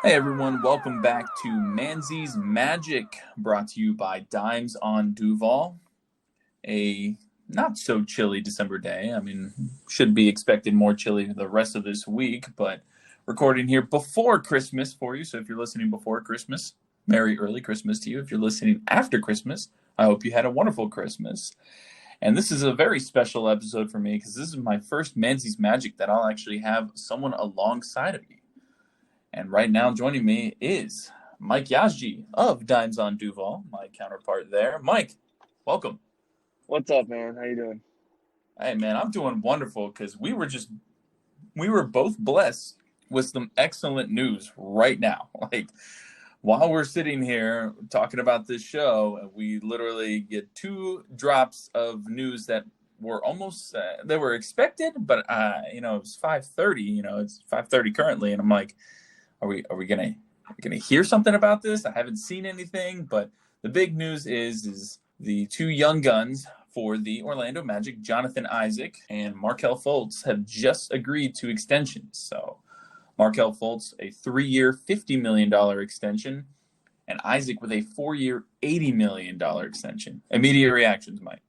Hey everyone, welcome back to Manze's Magic, brought to you by Dimes on Duval. A not so chilly December day. I mean, should be expected more chilly the rest of this week, but recording here before Christmas for you. So if you're listening before Christmas, Merry early Christmas to you. If you're listening after Christmas, I hope you had a wonderful Christmas. And this is a very special episode for me because this is my first Manze's Magic that I'll actually have someone alongside of me. And right now joining me is Mike Yazji of Dimes on Duval, my counterpart there. Mike, welcome. What's up, man? How you doing? Hey man, I'm doing wonderful because we were both blessed with some excellent news right now. Like while we're sitting here talking about this show, we literally get two drops of news that were almost they were expected, but it was 5:30. It's 5:30 currently, and I'm like, are we gonna hear something about this? I haven't seen anything, but the big news is the two young guns for the Orlando Magic, Jonathan Isaac and Markelle Fultz, have just agreed to extensions. So Markelle Fultz, a 3-year, $50 million extension, and Isaac with a 4-year, $80 million extension. Immediate reactions, Mike.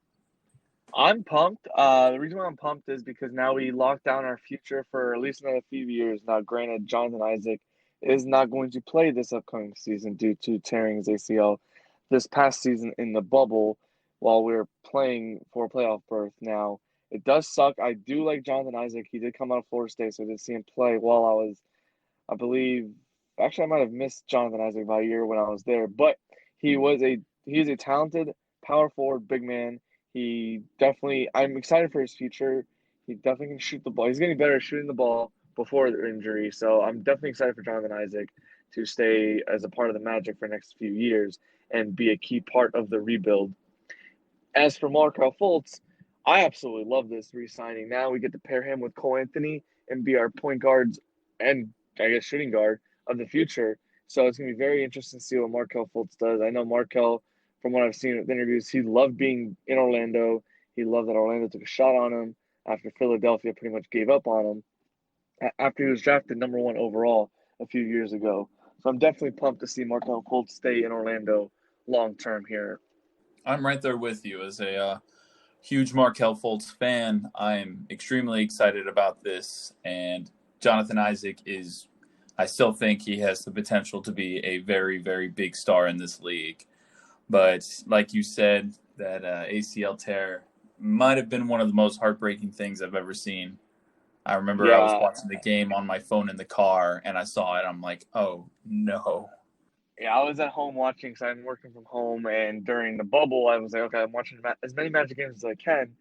I'm pumped. The reason why I'm pumped is because now we locked down our future for at least another few years. Now, granted, Jonathan Isaac is not going to play this upcoming season due to tearing his ACL this past season in the bubble while we are playing for a playoff berth. Now, it does suck. I do like Jonathan Isaac. He did come out of Florida State, so I did see him play while I believe, actually, I might have missed Jonathan Isaac by a year when I was there, but he's a talented power forward, big man. I'm excited for his future. He definitely can shoot the ball. He's getting better at shooting the ball before the injury. So I'm definitely excited for Jonathan Isaac to stay as a part of the Magic for the next few years and be a key part of the rebuild. As for Markelle Fultz, I absolutely love this re-signing. Now we get to pair him with Cole Anthony and be our point guards and I guess shooting guard of the future. So it's gonna be very interesting to see what Markelle Fultz does. I know Markelle, from what I've seen in interviews, he loved being in Orlando. He loved that Orlando took a shot on him after Philadelphia pretty much gave up on him after he was drafted number one overall a few years ago. So I'm definitely pumped to see Markelle Fultz stay in Orlando long term here. I'm right there with you as a huge Markelle Fultz fan. I'm extremely excited about this, and Jonathan Isaac is. I still think he has the potential to be a very, very big star in this league. But like you said, that ACL tear might have been one of the most heartbreaking things I've ever seen. I remember I was Yeah, watching the game on my phone in the car, and I saw it. I'm like, oh no. Yeah, I was at home watching, so I'm working from home. And during the bubble, I was like, okay, I'm watching as many Magic games as I can.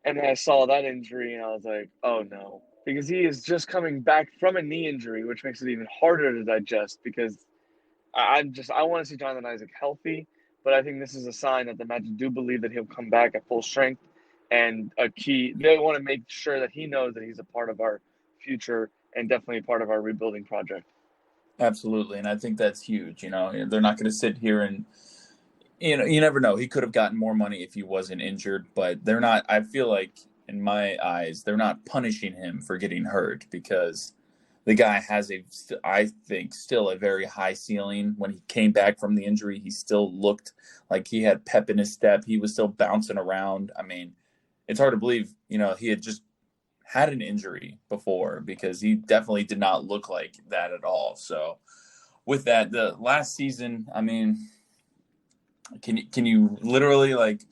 And then I saw that injury, and I was like, oh no. Because he is just coming back from a knee injury, which makes it even harder to digest. Because I want to see Jonathan Isaac healthy, but I think this is a sign that the Magic do believe that he'll come back at full strength. And they want to make sure that he knows that he's a part of our future and definitely a part of our rebuilding project. Absolutely, and I think that's huge. They're not going to sit here and you never know. He could have gotten more money if he wasn't injured, but they're not. I feel like, in my eyes, they're not punishing him for getting hurt because the guy has I think, still a very high ceiling. When he came back from the injury, he still looked like he had pep in his step. He was still bouncing around. I mean, it's hard to believe, he had just had an injury before because he definitely did not look like that at all. So, with that, the last season, I mean, can you literally like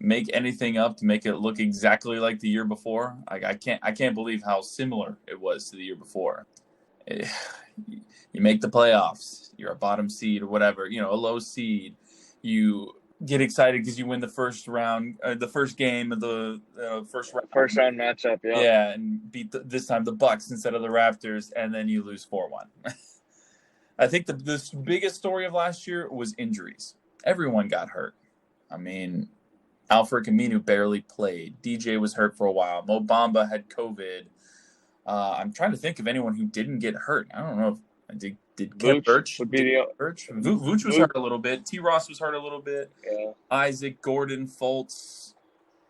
make anything up to make it look exactly like the year before? I can't believe how similar it was to the year before. Eh, you make the playoffs, you're a bottom seed or whatever, a low seed. You get excited because you win the first round, the first game of the first First round. round matchup, yeah. Yeah, and beat this time the Bucks instead of the Raptors, and then you lose 4-1. I think the biggest story of last year was injuries. Everyone got hurt. I mean, Alfred Camino barely played. DJ was hurt for a while. Mo Bamba had COVID. I'm trying to think of anyone who didn't get hurt. I don't know if did Khem Vooch Birch would be did the Birch. Vooch was Vooch. hurt a little bit. T. Ross was hurt a little bit. Yeah, Isaac, Gordon, Fultz,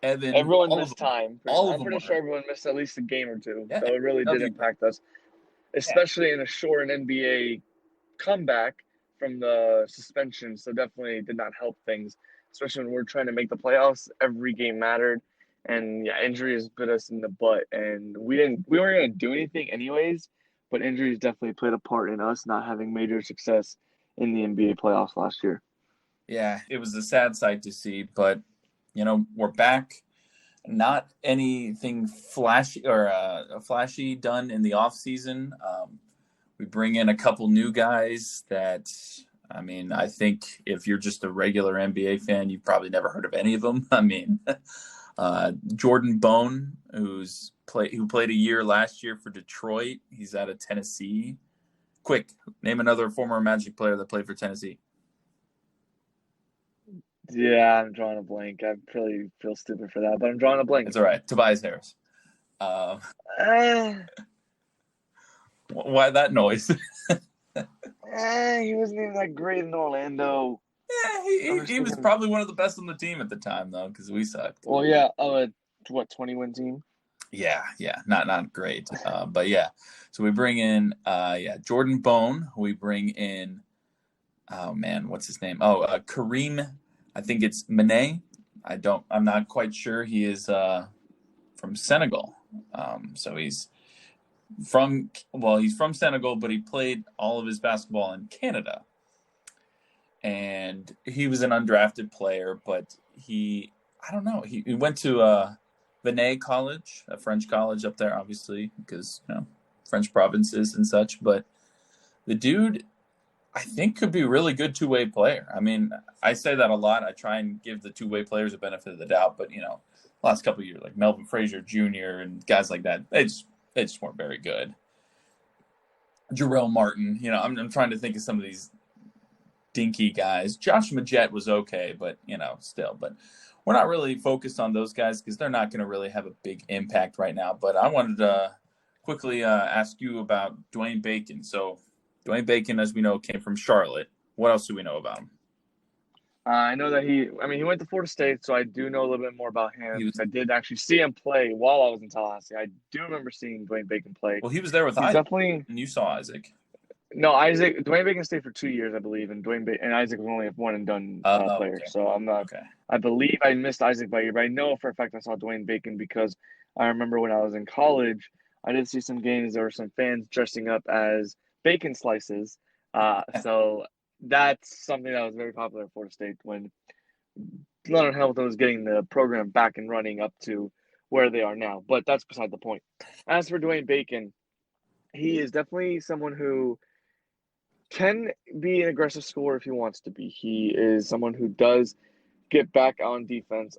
Evan, everyone all of missed them. time. All of I'm them pretty were sure hurt. everyone missed at least a game or two, Yeah, so it really did W. impact us, Yeah, especially in a short NBA comeback from the suspension, so definitely did not help things, especially when we're trying to make the playoffs. Every game mattered, and yeah, injuries bit us in the butt, and we weren't gonna do anything anyways. But injuries definitely played a part in us not having major success in the NBA playoffs last year. Yeah, it was a sad sight to see, but we're back. Not anything flashy done in the off season. We bring in a couple new guys that, I mean, I think if you're just a regular NBA fan, you've probably never heard of any of them. I mean, Jordan Bone, who played a year last year for Detroit. He's out of Tennessee. Quick, name another former Magic player that played for Tennessee. Yeah, I'm drawing a blank. I really feel stupid for that, but I'm drawing a blank. It's all right. Tobias Harris. Uh, Eh, why that noise? he wasn't even that great in Orlando. Yeah, I'm he just was thinking, probably one of the best on the team at the time, though, because we sucked. well, yeah, what 20-win team? Yeah, not great, but yeah. So we bring in, Jordan Bone. We bring in, oh man, what's his name? Oh, Kareem. I think it's Mane. I'm not quite sure. He is from Senegal. So he's from Senegal, but he played all of his basketball in Canada. And he was an undrafted player, but I don't know, he went to Vinay College, a French college up there, obviously, because French provinces and such. But the dude, I think, could be a really good two-way player. I mean, I say that a lot. I try and give the two-way players a benefit of the doubt, but last couple of years, like Melvin Frazier Jr. and guys like that, they just weren't very good. Jarrell Martin, I'm trying to think of some of these dinky guys. Josh Majette was okay, but still. But we're not really focused on those guys because they're not going to really have a big impact right now. But I wanted to quickly ask you about Dwayne Bacon. So Dwayne Bacon, as we know, came from Charlotte. What else do we know about him? I know that he went to Florida State, so I do know a little bit more about him He was because I did actually see him play while I was in Tallahassee. I do remember seeing Dwayne Bacon play. He was there with He's Isaac, definitely and you saw Isaac. no Dwayne Bacon stayed for 2 years, I believe, and and Isaac was only a one and done player. Okay. So I'm not. Okay. I believe I missed Isaac by a year, but I know for a fact I saw Dwayne Bacon because I remember when I was in college, I did see some games. There were some fans dressing up as bacon slices. So that's something that was very popular at Florida State when Leonard Hamilton was getting the program back and running up to where they are now. But that's beside the point. As for Dwayne Bacon, he is definitely someone who can be an aggressive scorer if he wants to be. He is someone who does get back on defense.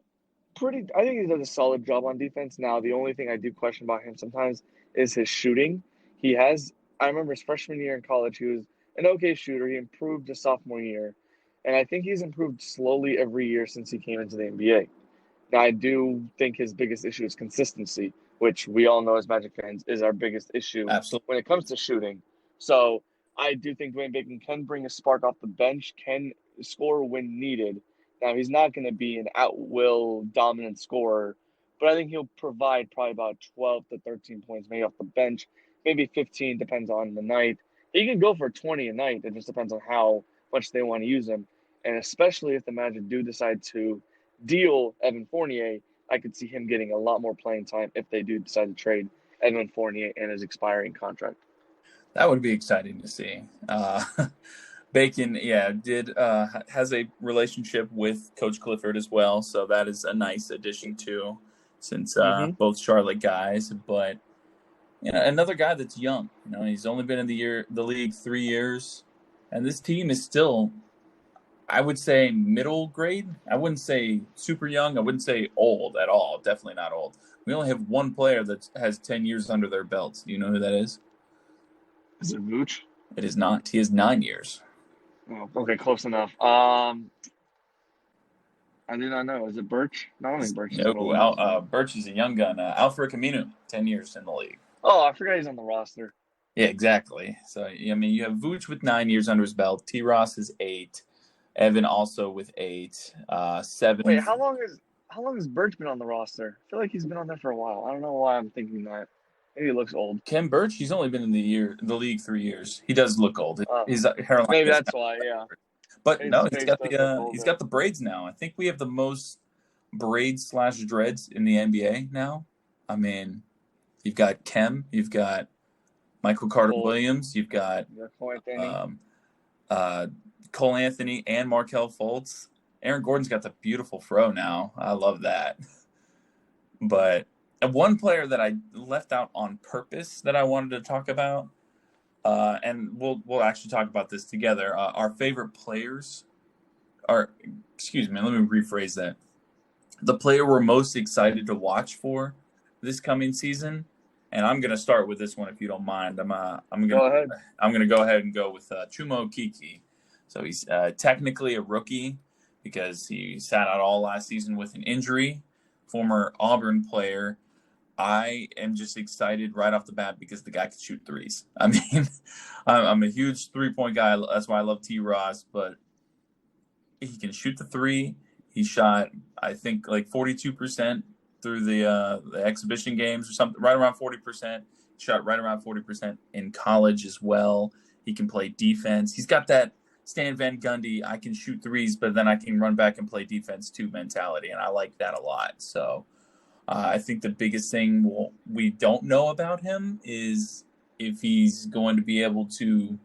I think he does a solid job on defense. Now, the only thing I do question about him sometimes is his shooting. I remember his freshman year in college, he was an okay shooter. He improved his sophomore year. And I think he's improved slowly every year since he came into the NBA. Now, I do think his biggest issue is consistency, which we all know as Magic fans is our biggest issue Absolutely. when it comes to shooting. So I do think Dwayne Bacon can bring a spark off the bench, can score when needed. Now, he's not going to be an at-will dominant scorer, but I think he'll provide probably about 12 to 13 points, maybe off the bench, maybe 15, depends on the night. He can go for 20 a night. It just depends on how much they want to use him. And especially if the Magic do decide to deal Evan Fournier, I could see him getting a lot more playing time if they do decide to trade Evan Fournier and his expiring contract. That would be exciting to see. Bacon, has a relationship with Coach Clifford as well, so that is a nice addition too, since Mm-hmm. both Charlotte guys. But another guy that's young. He's only been in the league 3 years, and this team is still, I would say, middle grade. I wouldn't say super young. I wouldn't say old at all. Definitely not old. We only have one player that has 10 years under their belts. Do you know who that is? Is it Vooch? It is not. He has 9 years. Oh, okay, close enough. I do not know. Is it Birch? No, I don't think Birch is No, old. Birch is a young gun. Alfred Camino, 10 years in the league. Oh, I forgot he's on the roster. Yeah, exactly. So, I mean, you have Vooch with 9 years under his belt. T. Ross is 8. Evan also with 8. 7. Wait, how long has Birch been on the roster? I feel like he's been on there for a while. I don't know why I'm thinking that. He looks old. Ken Birch, he's only been in the league 3 years. He does look old. Uh, His hairline Maybe does that's why. Yeah, but his no, face does look he's older. got the braids now. I think we have the most braids / dreads in the NBA now. I mean, you've got Kem, you've got Michael Carter Cole, Williams, you've got yeah, Cole Anthony. um, uh, Cole Anthony and Markelle Fultz. Aaron Gordon's got the beautiful fro now. I love that. But one player that I left out on purpose that I wanted to talk about, and we'll actually talk about this together. Our favorite players are, excuse me, let me rephrase that. The player we're most excited to watch for this coming season, and I'm going to start with this one if you don't mind. Go ahead. I'm going to go ahead and go with Chuma Okeke. So he's technically a rookie because he sat out all last season with an injury. Former Auburn player. I am just excited right off the bat because the guy can shoot threes. I mean, I'm a huge 3-point guy. That's why I love T. Ross, but he can shoot the three. He shot, I think, like 42% through the exhibition games or something, right around 40%. Shot right around 40% in college as well. He can play defense. He's got that Stan Van Gundy, I can shoot threes, but then I can run back and play defense too mentality, and I like that a lot. So I think the biggest thing we don't know about him is if he's going to be able to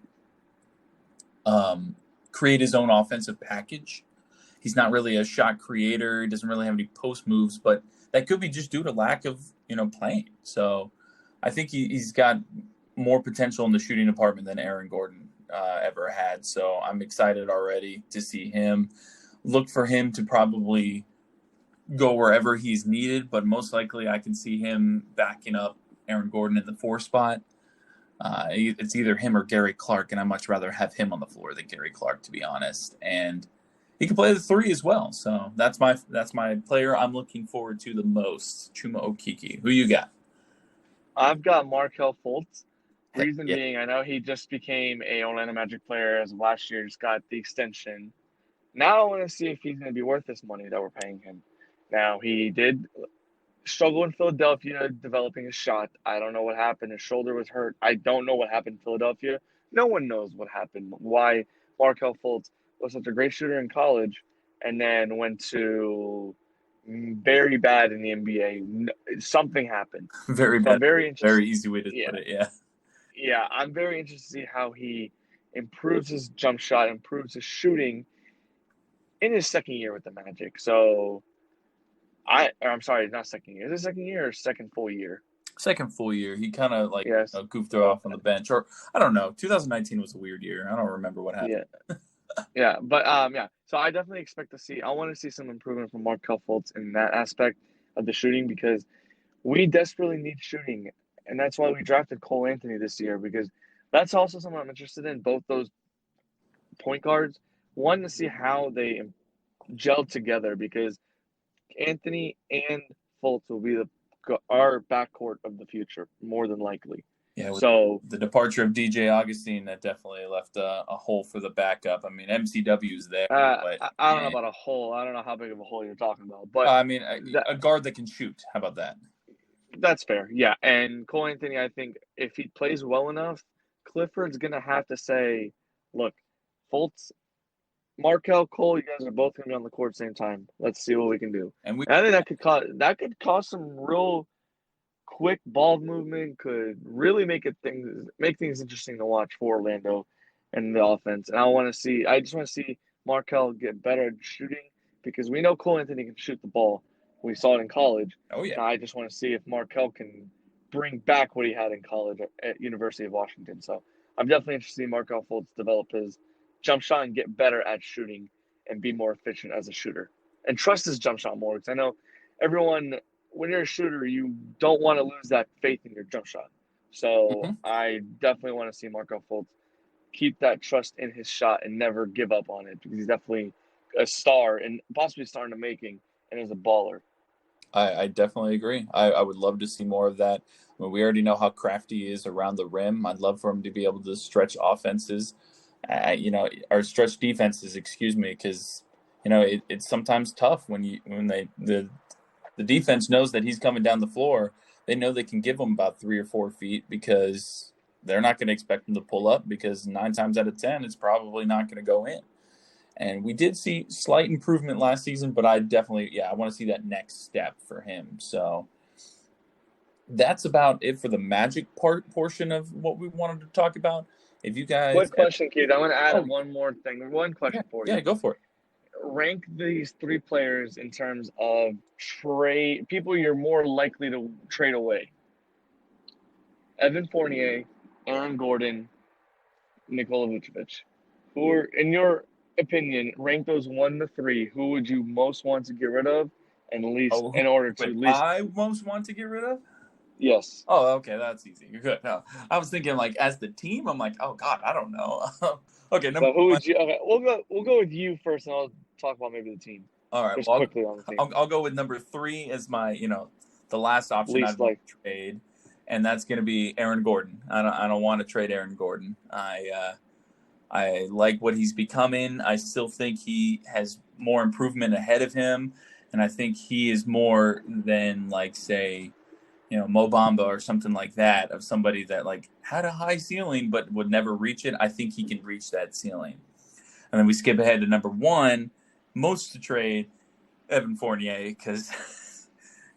create his own offensive package. He's not really a shot creator. He doesn't really have any post moves, but that could be just due to lack of playing. So I think he's got more potential in the shooting department than Aaron Gordon ever had. So I'm excited already to see him. Look for him to probably go wherever he's needed, but most likely I can see him backing up Aaron Gordon in the 4 spot. It's either him or Gary Clark, and I'd much rather have him on the floor than Gary Clark, to be honest. And he can play the 3 as well. So that's my player I'm looking forward to the most, Chuma Okeke. Who you got? I've got Markelle Fultz. Reason Yeah. being, I know he just became a Orlando Magic player as of last year. Just got the extension. Now I want to see if he's going to be worth this money that we're paying him. Now, he did struggle in Philadelphia developing his shot. I don't know what happened. His shoulder was hurt. I don't know what happened in Philadelphia. No one knows what happened. Why Markelle Fultz was such a great shooter in college and then went to very bad in the NBA. Something happened. Very So I'm bad. very interested. Very easy way to Yeah. put it, yeah. Yeah, I'm very interested to see how he improves his jump shot, improves his shooting in his second year with the Magic. So I'm sorry, not second year. Is it second year or second full year? Second full year. He kind of Yes. goofed off on the bench. Or, I don't know. 2019 was a weird year. I don't remember what happened. Yeah. Yeah. But yeah. So I definitely expect to see I want to see some improvement from Markelle Fultz in that aspect of the shooting because we desperately need shooting. And that's why we drafted Cole Anthony this year because that's also something I'm interested in, both those point guards. One to see how they gel together because Anthony and Fultz will be our backcourt of the future, more than likely. Yeah, with So the departure of DJ Augustine, that definitely left a hole for the backup. I mean, MCW's there, but I don't know about a hole. I don't know how big of a hole you're talking about, but I mean, a guard that can shoot. How about that? that's fair. Yeah, and Cole Anthony, I think if he plays well enough, Clifford's gonna have to say, "Look, Fultz, Markelle, Cole, you guys are both gonna be on the court at the same time. Let's see what we can do." And And I think that could cause some real quick ball movement. Could really make things interesting to watch for Orlando and the offense. And I just want to see Markelle get better at shooting because we know Cole Anthony can shoot the ball. We saw it in college. oh yeah, Now I just want to see if Markelle can bring back what he had in college at University of Washington. So I'm definitely interested in Markelle Fultz develop his jump shot and get better at shooting and be more efficient as a shooter and trust his jump shot more because I know everyone when you're a shooter you don't want to lose that faith in your jump shot. So I definitely want to see Markelle Fultz keep that trust in his shot and never give up on it because he's definitely a star and possibly a star in the making and is a baller. I definitely agree. I would love to see more of that. I mean, we already know how crafty he is around the rim. I'd love for him to be able to stretch offenses, or stretch defenses, excuse me, because it's sometimes tough when the defense knows that he's coming down the floor. They know they can give him about 3 or 4 feet because they're not going to expect him to pull up because 9 times out of 10, it's probably not going to go in. And we did see slight improvement last season, but I definitely, I want to see that next step for him. So that's about it for the Magic portion of what we wanted to talk about. If you guys, Quick question, Keith. I want to add one more thing. One question for you. Yeah, go for it. Rank these 3 players in terms of trade people you're more likely to trade away. Evan Fournier, Aaron Gordon, Nikola Vucevic. Who are, in your opinion, rank those 1 to 3? Who would you most want to get rid of, and least in order to least? I most want to get rid of. Yes. Oh, okay, that's easy. You're good. No, I was thinking like as the team. I'm like, oh God, I don't know. Okay, number so who would you? Okay, we'll go with you first, and I'll talk about maybe the team. All right, just quickly on the team. I'll go with number 3 as my the last option I'd like to trade, and that's going to be Aaron Gordon. I don't want to trade Aaron Gordon. I like what he's becoming. I still think he has more improvement ahead of him, and I think he is more than like say, Mo Bamba or something like that, of somebody that like had a high ceiling but would never reach it. I think he can reach that ceiling. And then we skip ahead to number 1, most to trade, Evan Fournier, because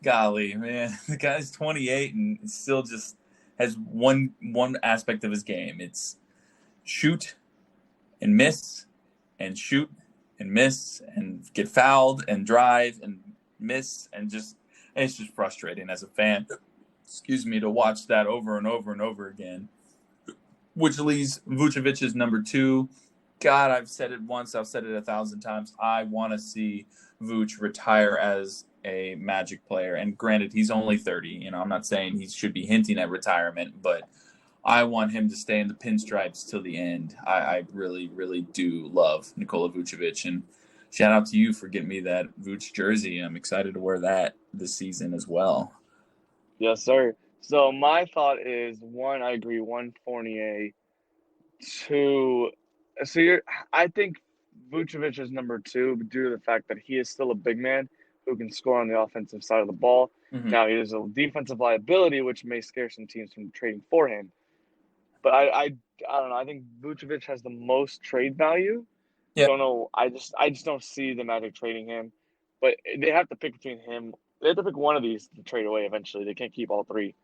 golly, man, the guy's 28 and still just has one aspect of his game. It's shoot and miss and shoot and miss and get fouled and drive and miss, and it's just frustrating as a fan, to watch that over and over and over again, which leaves Vucevic as number 2. God, I've said it once, I've said it 1,000 times. I want to see Vuce retire as a Magic player. And granted, he's only 30. I'm not saying he should be hinting at retirement, but I want him to stay in the pinstripes till the end. I really, really do love Nikola Vucevic. And shout out to you for getting me that Vuce jersey. I'm excited to wear that this season as well. Yes, sir. So my thought is, 1, I agree, 1, Fournier. 2, I think Vucevic is number 2 due to the fact that he is still a big man who can score on the offensive side of the ball. Mm-hmm. Now, he is a defensive liability, which may scare some teams from trading for him. But I don't know. I think Vucevic has the most trade value. Yeah. Don't know. I just don't see the Magic trading him. But they have to pick between him. They have to pick one of these to trade away eventually. They can't keep all 3.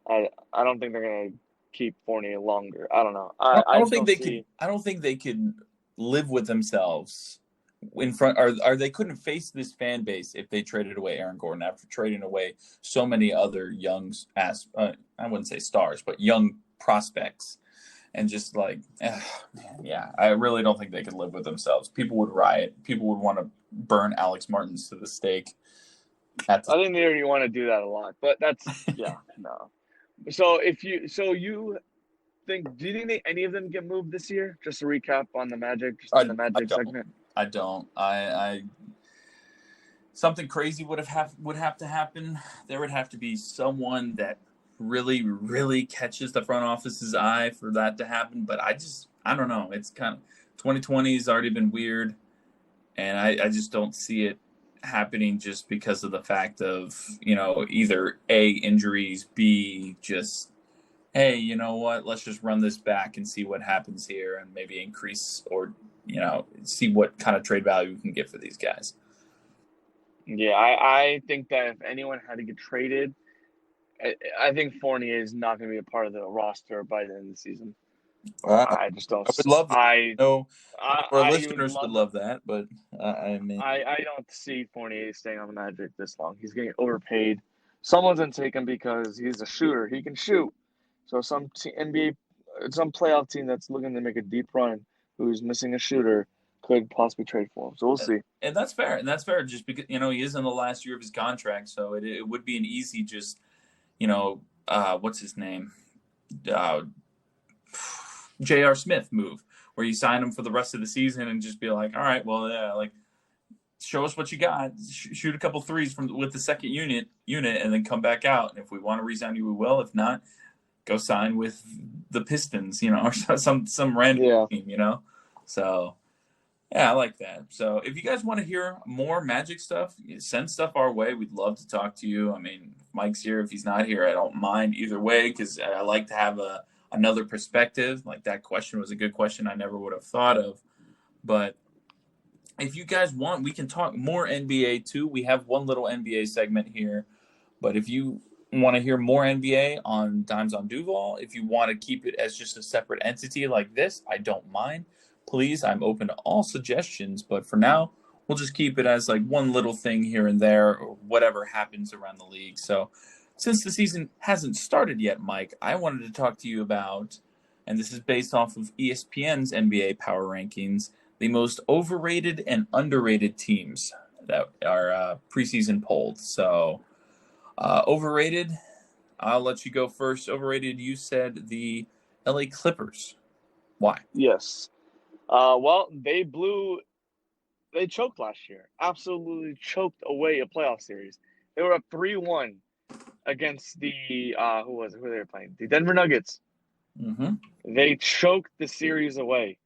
I don't think they're gonna keep Fournier longer. I don't know. I don't think they could. I don't think they could live with themselves in front, or they couldn't face this fan base if they traded away Aaron Gordon after trading away so many other young, I wouldn't say stars, but young prospects, and just like, I really don't think they could live with themselves. People would riot. People would want to burn Alex Martins to the stake. I think they already want to do that a lot, but that's no. So you think? Do you think any of them get moved this year? Just to recap on the Magic, segment. I don't. I something crazy would have to happen. There would have to be someone that really, really catches the front office's eye for that to happen. But I don't know. It's kind of 2020 has already been weird, and I just don't see it happening just because of the fact of, either A, injuries, B, just, hey, you know what, let's just run this back and see what happens here and maybe increase or, see what kind of trade value we can get for these guys. Yeah, I think that if anyone had to get traded, I think Fournier is not going to be a part of the roster by the end of the season. I just don't. I would love that. Our listeners would love that, but I don't see Fournier staying on the Magic this long. He's getting overpaid. Someone's gonna take him because he's a shooter. He can shoot. So some playoff team that's looking to make a deep run, who's missing a shooter, could possibly trade for him. So we'll see. And that's fair. Just because he is in the last year of his contract, so it would be an easy just, what's his name? J.R. Smith move, where you sign him for the rest of the season and just be like, all right, well, show us what you got. Shoot a couple threes with the second unit, and then come back out. And if we want to re-sign you, we will. If not, go sign with the Pistons, or some random team, So, yeah, I like that. So if you guys want to hear more Magic stuff, send stuff our way. We'd love to talk to you. I mean, Mike's here, if he's not here, I don't mind either way because I like to have another perspective. Like that question was a good question I never would have thought of. But if you guys want, we can talk more NBA too. We have one little NBA segment here. But if you want to hear more NBA on Dimes on Duval, if you want to keep it as just a separate entity like this, I don't mind. Please, I'm open to all suggestions. But for now, we'll just keep it as like one little thing here and there or whatever happens around the league. So since the season hasn't started yet, Mike, I wanted to talk to you about, and this is based off of ESPN's NBA Power Rankings, the most overrated and underrated teams that are preseason polled. So overrated, I'll let you go first. Overrated, you said the LA Clippers. Why? Yes. Well, they choked last year. Absolutely choked away a playoff series. They were up 3-1 against the who they were playing? The Denver Nuggets. Mm-hmm. They choked the series away.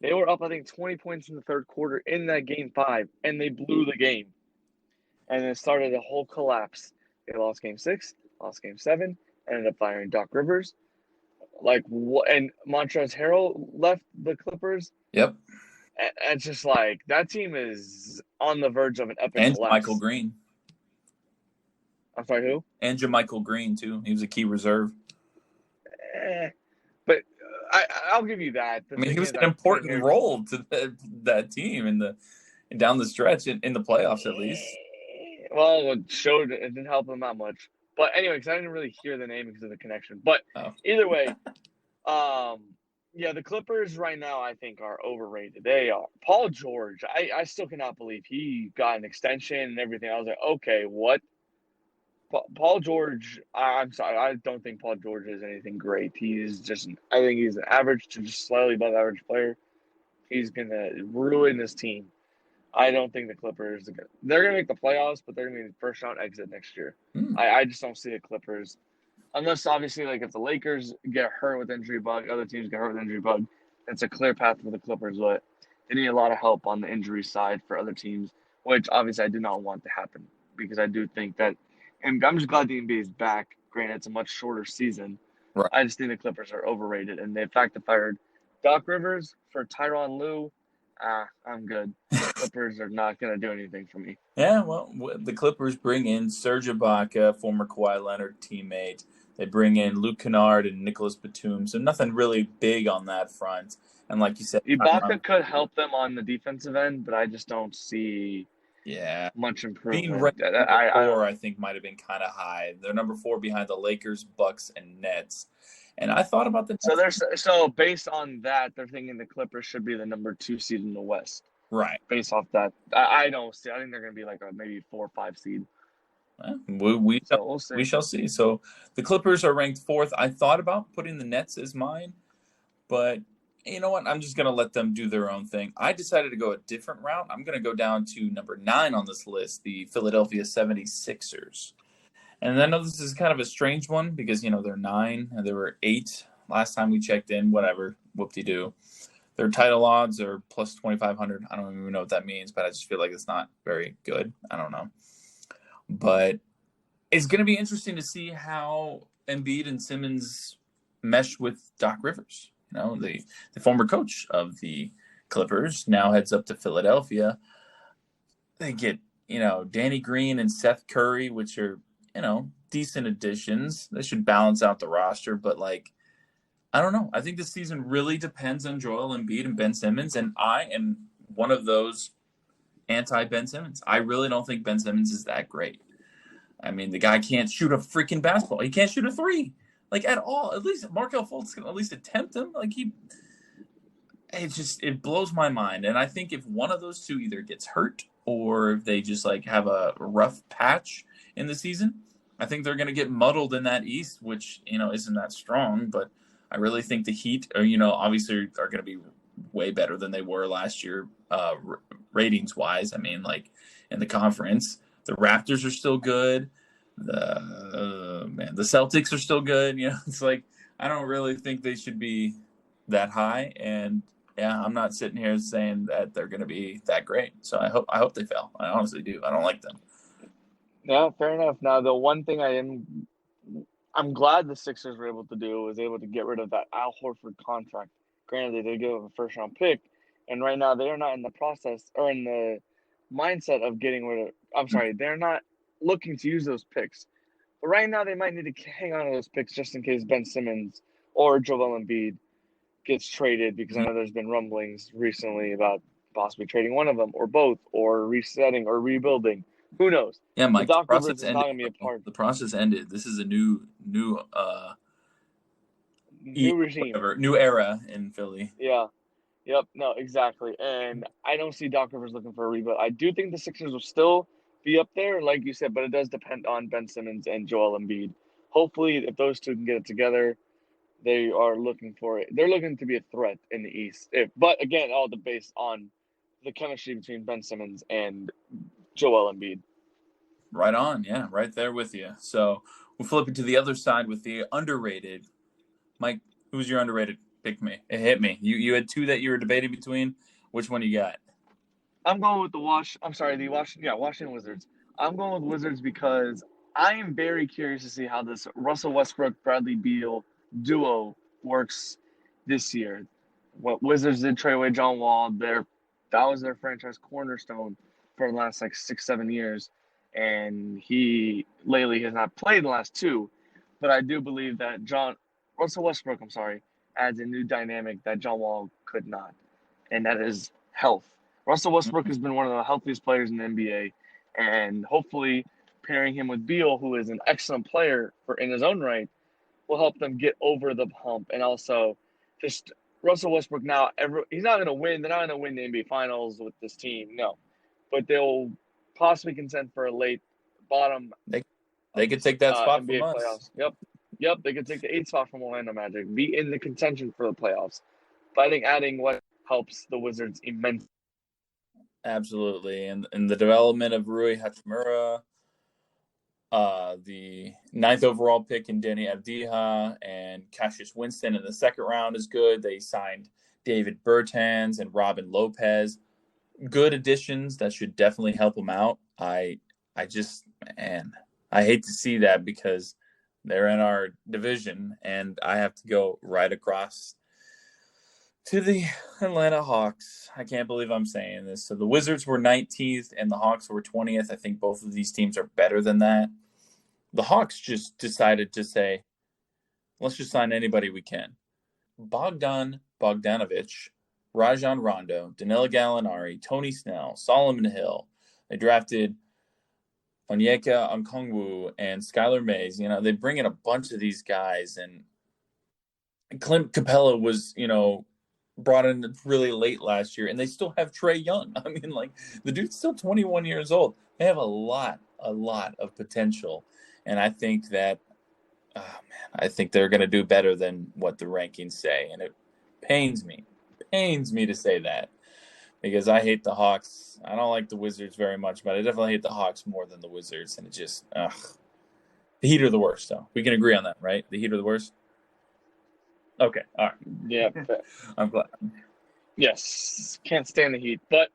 They were up, I think, 20 points in the third quarter in that game 5, and they blew the game. And it started a whole collapse. They lost game 6, lost game 7, ended up firing Doc Rivers. Like, and Montrezl Harrell left the Clippers. Yep. And it's just like, that team is on the verge of an epic And collapse. Michael Green. I'm sorry, who? And JaMychal Green, too. He was a key reserve. But I'll give you that. I mean, he was an important role to that team down the stretch in the playoffs, at least. Well, it didn't help them that much. But anyway, because I didn't really hear the name because of the connection. But Either way, yeah, the Clippers right now I think are overrated. They are. Paul George, I still cannot believe he got an extension and everything. I was like, okay, what? Paul George, I'm sorry, I don't think Paul George is anything great. I think he's an average to just slightly above average player. He's going to ruin this team. I don't think the Clippers, they're going to make the playoffs, but they're going to be the first round exit next year. I just don't see the Clippers, unless obviously like if the Lakers get hurt with injury bug, other teams get hurt with injury bug, it's a clear path for the Clippers, but they need a lot of help on the injury side for other teams, which obviously I do not want to happen because I do think that, and I'm just glad the NBA is back. Granted, it's a much shorter season. Right. I just think the Clippers are overrated, and they in fact fired Doc Rivers for Tyronn Lue. I'm good. The Clippers are not going to do anything for me. Yeah, well, the Clippers bring in Serge Ibaka, former Kawhi Leonard teammate. They bring in Luke Kennard and Nicholas Batum, so nothing really big on that front. And like you said, Ibaka could help them on the defensive end, but I just don't see much improvement. Being ranked number 4, I think, might have been kind of high. They're number 4 behind the Lakers, Bucks, and Nets. And I thought about the so based on that, they're thinking the Clippers should be the number 2 seed in the West. Right. Based off that, I don't see. I think they're going to be like a maybe 4 or 5 seed. We shall see. So the Clippers are ranked 4th. I thought about putting the Nets as mine, but you know what? I'm just going to let them do their own thing. I decided to go a different route. I'm going to go down to number 9 on this list, the Philadelphia 76ers. And I know this is kind of a strange one because, they're 9 and there were 8 last time we checked in, whatever, whoop-de-doo. Their title odds are plus 2,500. I don't even know what that means, but I just feel like it's not very good. I don't know. But it's going to be interesting to see how Embiid and Simmons mesh with Doc Rivers. The former coach of the Clippers now heads up to Philadelphia. They get, Danny Green and Seth Curry, which are, decent additions. They should balance out the roster, but I don't know. I think this season really depends on Joel Embiid and Ben Simmons, and I am one of those anti-Ben Simmons. I really don't think Ben Simmons is that great. I mean, the guy can't shoot a freaking basketball. He can't shoot a 3, at all. At least Markelle Fultz can at least attempt him. It blows my mind. And I think if one of those two either gets hurt or if they just have a rough patch in the season, I think they're going to get muddled in that East, which, isn't that strong, but I really think the Heat are, obviously are going to be way better than they were last year, ratings-wise. I mean, in the conference, the Raptors are still good. The Celtics are still good. It's I don't really think they should be that high. And yeah, I'm not sitting here saying that they're going to be that great. So I hope they fail. I honestly do. I don't like them. Yeah, fair enough. Now, the one thing I'm glad the Sixers were able to do was able to get rid of that Al Horford contract. Granted, they did give him a first round pick, and right now they are not in the process or in the mindset of getting rid of. I'm sorry, they're not looking to use those picks. But right now, they might need to hang on to those picks just in case Ben Simmons or Joel Embiid gets traded, because I Mhm. know there's been rumblings recently about possibly trading one of them or both or resetting or rebuilding. Who knows? Yeah, But Mike, the Doc process Rivers is not ended, going to be a bro. part. The process ended. This is a new New regime. whatever, new era in Philly. Yeah. Yep. No, exactly. And I don't see Doc Rivers looking for a rebuild. I do think the Sixers will still be up there, like you said, but it does depend on Ben Simmons and Joel Embiid. Hopefully, if those two can get it together, they are looking for it. They're looking to be a threat in the East. But again, all the based on the chemistry between Ben Simmons and Joel Embiid. Right on, yeah, right there with you. So we'll flip it to the other side with the underrated. Mike, who's your underrated? Pick me. It hit me. You had two that you were debating between. Which one you got? I'm going with the Washington Wizards. I'm going with Wizards because I am very curious to see how this Russell Westbrook Bradley Beal duo works this year. What Wizards did trade away John Wall, that was their franchise cornerstone for the last like 6-7 years, and he lately has not played the last two. But I do believe that John Russell Westbrook, I'm sorry, adds a new dynamic that John Wall could not, and that is health. Russell Westbrook has been one of the healthiest players in the NBA, and hopefully pairing him with Beal, who is an excellent player in his own right, will help them get over the hump. And also, just Russell Westbrook now, he's not going to win. They're not going to win the NBA Finals with this team, no, but they'll possibly contend for a late bottom They of they could this take that spot from NBA us. playoffs. Yep, they could take the 8th spot from Orlando Magic, be in the contention for the playoffs. But I think adding what helps the Wizards immensely. Absolutely. And the development of Rui Hachimura, the ninth overall pick in Denny Avdija and Cassius Winston in the second round is good. They signed David Bertans and Robin Lopez. Good additions that should definitely help them out. I just, man, I hate to see that because they're in our division and I have to go right across to the Atlanta Hawks. I can't believe I'm saying this. So the Wizards were 19th and the Hawks were 20th. I think both of these teams are better than that. The Hawks just decided to say, let's just sign anybody we can. Bogdan Bogdanovic, Rajon Rondo, Danilo Gallinari, Tony Snell, Solomon Hill. They drafted Onyeka Okongwu and Skylar Mays. You know, they bring in a bunch of these guys, and Clint Capella was, brought in really late last year, and they still have Trae Young. I mean, like, the dude's still 21 years old. They have a lot of potential, and I think that, oh man, I think they're going to do better than what the rankings say, and it pains me to say that because I hate the Hawks. I don't like the Wizards very much, but I definitely hate the Hawks more than the Wizards, and it just, the Heat are the worst, though. We can agree on that, right? The Heat are the worst. Okay, all Yeah, right. I'm glad. yes, can't stand the Heat, but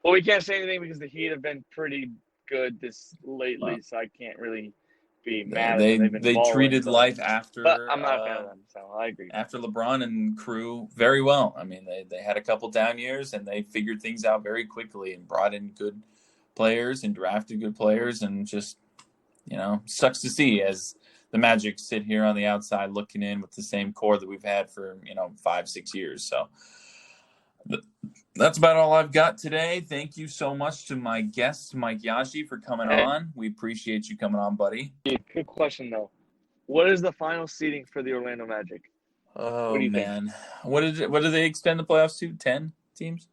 well, we can't say anything because the Heat have been pretty good this Well, lately, so I can't really be they mad at them. they, They've been they balling, treated so life but I'm not a fan of them, so I agree. after LeBron and crew very well. I mean, they had a couple down years and they figured things out very quickly and brought in good players and drafted good players and just, sucks to see as the Magic sit here on the outside looking in with the same core that we've had for, 5, 6 years. So that's about all I've got today. Thank you so much to my guest, Mike Yashi, for coming Hey, on. We appreciate you coming on, buddy. good question though. What is the final seeding for the Orlando Magic? What Oh do you think? man, what did they extend the playoffs to? 10 teams?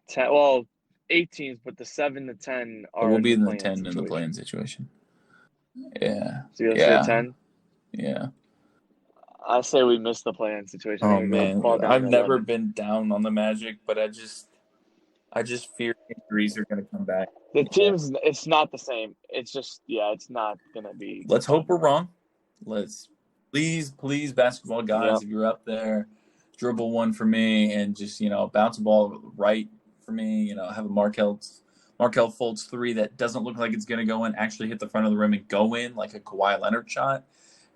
10, well, 8 teams, but the 7 to 10 But are we'll in be the in the play-in 10 in the situation. playing situation. Yeah, So you say yeah, 10? yeah. I say we missed the play-in situation. I Oh think we man, fall down I've to never 11. been down on the Magic, but I just fear injuries are going to come back. The Yeah. teams, it's not the same. It's just, yeah, it's not gonna be Let's hope we're comparable. wrong. Let's please, basketball Yeah, gods, if you're up there, dribble one for me and just bounce a ball right for me. Have a Markelle Markelle Fultz 3 that doesn't look like it's going to go in, actually hit the front of the rim and go in like a Kawhi Leonard shot.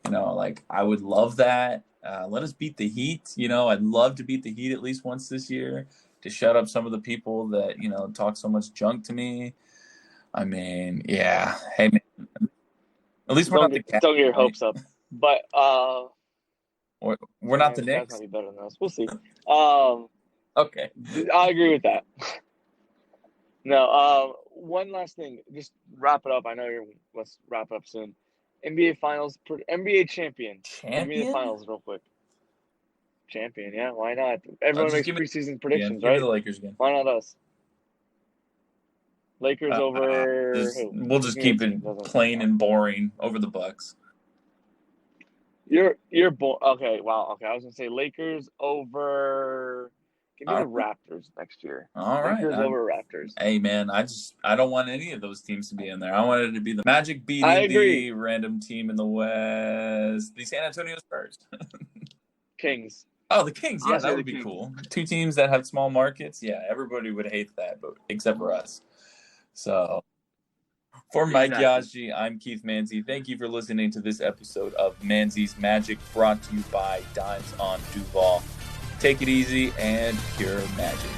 Like I would love that. Let us beat the Heat. I'd love to beat the Heat at least once this year to shut up some of the people that, talk so much junk to me. I mean, yeah. Hey, man. At least we're not the Cavs. Don't get your right? hopes up. But we're not the Cavs Knicks. might be better than us. We'll see. Okay. I agree with that. No, one last thing. Just wrap it up. I know let's wrap up soon. NBA Finals, NBA champion. Give me the Champion? finals real quick. Champion, yeah. Why not? Everyone makes preseason predictions, Give me right? the Lakers again. Why not us? Lakers over who? We'll just keep it plain and boring over the Bucks. You're okay. Wow. Okay, I was gonna say Lakers over. Give me the Raptors next year. All right. Lakers over Raptors. Hey, man, I don't want any of those teams to be in there. I wanted it to be the Magic beating the random team in the West, the San Antonio Spurs. Kings. Oh, the Kings. Yeah, that would be cool. Two teams that have small markets. Yeah, everybody would hate that, but except for us. So, for Mike Yaji, I'm Keith Manze. Thank you for listening to this episode of Manze's Magic, brought to you by Dimes on Duval. Take it easy and pure magic.